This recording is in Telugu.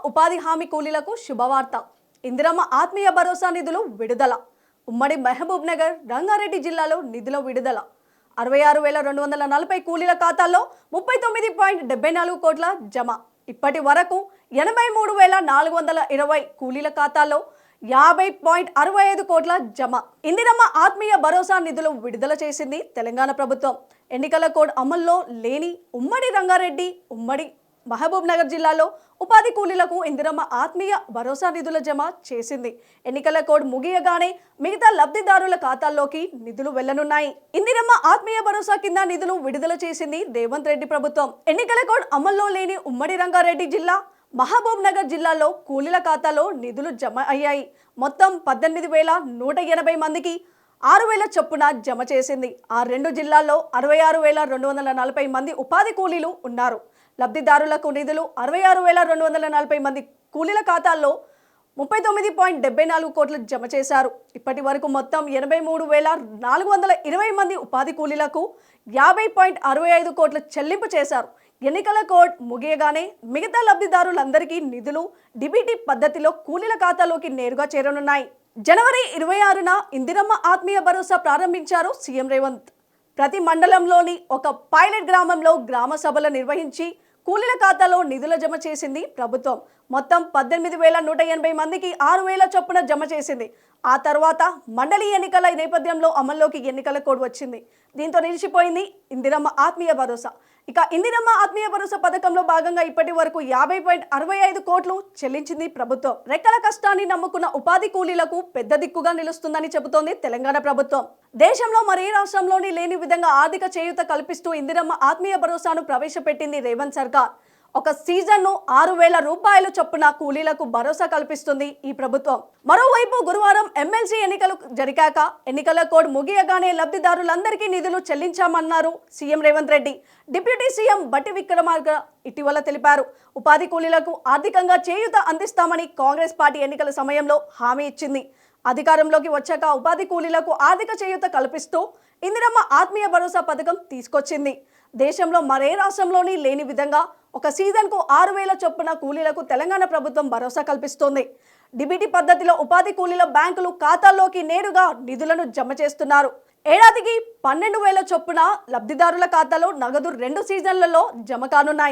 ఉపాధి హామీ కూలీలకు శుభవార్త. ఇందిరమ్మ ఆత్మీయ భరోసా నిధులు విడుదల. ఉమ్మడి మహబూబ్ నగర్, రంగారెడ్డి జిల్లాలో నిధుల విడుదల. 66,240 కూలీల ఖాతాల్లో 39.74 కోట్ల జమ. ఇప్పటి వరకు 83,420 కూలీల ఖాతాల్లో 50.65 కోట్ల జమ. ఇందిరమ్మ ఆత్మీయ భరోసా నిధులు విడుదల చేసింది తెలంగాణ ప్రభుత్వం. ఎన్నికల కోడ్ అమల్లో లేని ఉమ్మడి రంగారెడ్డి, ఉమ్మడి మహబూబ్ నగర్ జిల్లాలో ఉపాధి కూలీలకు ఇందిరమ్మ ఆత్మీయ భరోసా నిధుల జమ చేసింది. ఎన్నికల కోడ్ ముగియగానే మిగతా లబ్ధిదారుల ఖాతాల్లోకి నిధులు వెళ్లనున్నాయి. ఇందిరమ్మ ఆత్మీయ భరోసా కింద నిధులు విడుదల చేసింది రేవంత్ రెడ్డి ప్రభుత్వం. ఎన్నికల కోడ్ అమల్లో లేని ఉమ్మడి రంగారెడ్డి జిల్లా, మహబూబ్ నగర్ జిల్లాలో కూలీల ఖాతాలో నిధులు జమ అయ్యాయి. మొత్తం 18,180 మందికి 6,000 చొప్పున జమ చేసింది. ఆ రెండు జిల్లాల్లో 66,240 మంది ఉపాధి కూలీలు ఉన్నారు. లబ్ధిదారులకు నిధులు 66,240 మంది కూలీల ఖాతాల్లో 39.74 కోట్లు జమ చేశారు. ఇప్పటి వరకు మొత్తం 83,420 మంది ఉపాధి కూలీలకు 50.65 కోట్లు చెల్లింపు చేశారు. ఎన్నికల కోడ్ ముగియగానే మిగతా లబ్ధిదారులందరికీ నిధులు డిబిటీ పద్ధతిలో కూలీల ఖాతాలోకి నేరుగా చేరనున్నాయి. జనవరి 26న ఇందిరమ్మ ఆత్మీయ భరోసా ప్రారంభించారు సీఎం రేవంత్. ప్రతి మండలంలోని ఒక పైలట్ గ్రామంలో గ్రామ సభలు నిర్వహించి కూలీల ఖాతాలో నిధుల జమ చేసింది ప్రభుత్వం. మొత్తం 18,180 మందికి 6,000 చొప్పున జమ చేసింది. ఆ తర్వాత మండలి ఎన్నికల నేపథ్యంలో అమల్లోకి ఎన్నికల కోడ్ వచ్చింది. దీంతో నిలిచిపోయింది ఇందిరమ్మ ఆత్మీయ భరోసా. ఇక ఇందిరమ్మ ఆత్మీయ భరోసా పథకంలో భాగంగా ఇప్పటి వరకు 50.65 కోట్లు చెల్లించింది ప్రభుత్వం. రెక్కల కష్టాన్ని నమ్ముకున్న ఉపాధి కూలీలకు పెద్ద దిక్కుగా నిలుస్తుందని చెబుతోంది తెలంగాణ ప్రభుత్వం. దేశంలో మరే రాష్ట్రంలోని లేని విధంగా ఆర్థిక చేయూత కల్పిస్తూ ఇందిరమ్మ ఆత్మీయ భరోసాను ప్రవేశపెట్టింది రేవంత్ సర్కార్. ఒక సీజన్ను 6,000 రూపాయలు చొప్పున కూలీలకు భరోసా కల్పిస్తుంది ఈ ప్రభుత్వం. మరోవైపు గురువారం ఎమ్మెల్సీ ఎన్నికలు జరిగాక ఎన్నికల కోడ్ ముగియగానే లబ్ధిదారులందరికీ నిధులు చెల్లించామన్నారు CM Revanth Reddy. Deputy CM Bhatti Vikramarka ఇటీవల తెలిపారు. ఉపాధి కూలీలకు ఆర్థికంగా చేయూత అందిస్తామని కాంగ్రెస్ పార్టీ ఎన్నికల సమయంలో హామీ ఇచ్చింది. అధికారంలోకి వచ్చాక ఉపాధి కూలీలకు ఆర్థిక చేయూత కల్పిస్తూ ఇందిరమ్మ ఆత్మీయ భరోసా పథకం తీసుకొచ్చింది. దేశంలో మరే రాష్ట్రంలోని లేని విధంగా ఒక సీజన్కు 6,000 చొప్పున కూలీలకు తెలంగాణ ప్రభుత్వం భరోసా కల్పిస్తోంది. డిబిటీ పద్ధతిలో ఉపాధి కూలీల బ్యాంకులు ఖాతాల్లోకి నేరుగా నిధులను జమ చేస్తున్నారు. ఏడాదికి 12,000 చొప్పున లబ్ధిదారుల ఖాతాలో నగదు 2 సీజన్లలో జమ కానున్నాయి.